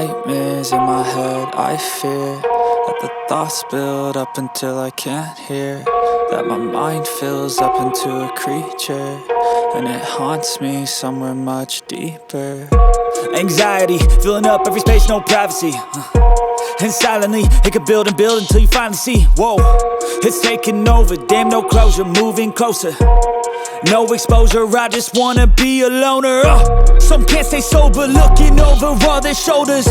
nightmares in my head, I fear that the thoughts build up until I can't hear, that my mind fills up into a creature, and it haunts me somewhere much deeper. Anxiety, filling up every space, no privacy. And silently, it could build and build until you finally see, whoa, it's taking over, damn no closure, moving closer. No exposure, I just wanna be a loner. Some can't stay sober, looking over all their shoulders,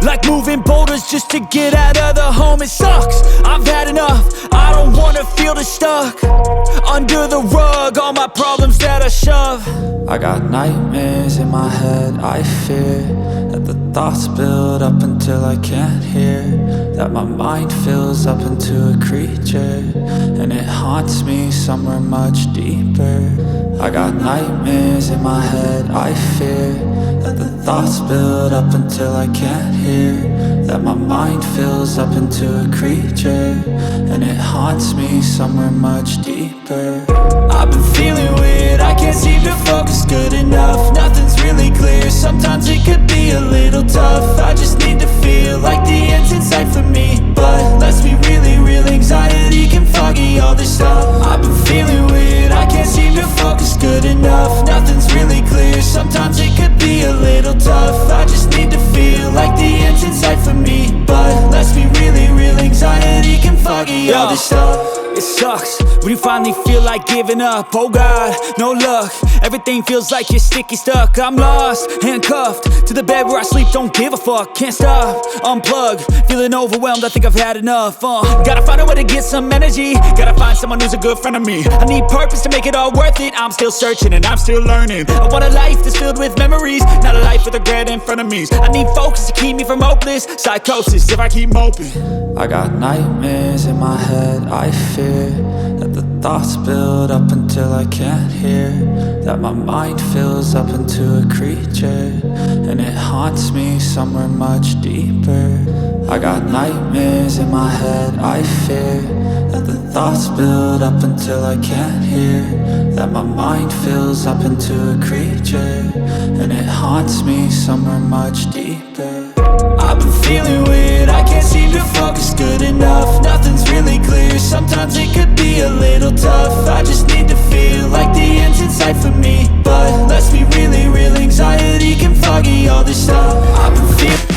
like moving boulders just to get out of the home. It sucks, I've had enough, I don't wanna feel the stuck under the rug, all my problems that I shove. I got nightmares in my head, I fear that the thoughts build up until I can't hear, that my mind fills up into a creature, and it haunts me somewhere much deeper. I got nightmares in my head, I fear that the thoughts build up until I can't hear, that my mind fills up into a creature, and it haunts me somewhere much deeper. I've been feeling weird, I can't seem to focus good enough. Nothing's really clear, sometimes it could be a little tough. I just need to feel like the end's in sight for me, but let's be really real, anxiety can foggy all this stuff. I've been feeling weird, I can't seem to focus good enough. Nothing's really clear, sometimes it could be a little tough. I just need to feel like the end's in sight for me, but let's be really real, anxiety can foggy all this stuff. It sucks when you finally feel like giving up. Oh God, no luck, everything feels like you're sticky stuck. I'm lost, handcuffed to the bed where I sleep, don't give a fuck. Can't stop, unplug, feeling overwhelmed, I think I've had enough. Gotta find a way to get some energy, gotta find someone who's a good friend of me. I need purpose to make it all worth it, I'm still searching and I'm still learning. I want a life that's filled with memories, not a life with regret and frenemies. I need focus to keep me from hopeless psychosis if I keep moping. I got nightmares in my head, I fear that the thoughts build up until I can't hear, that my mind fills up into a creature, and it haunts me somewhere much deeper. I got nightmares in my head, I fear that the thoughts build up until I can't hear, that my mind fills up into a creature, and it haunts me somewhere much deeper. I've been feeling weird, I can't seem to focus good enough. Nothing's really clear, sometimes it could be a little tough. I just need to feel like the end's in sight for me, but let's be really real, anxiety can foggy all this stuff. I've been feeling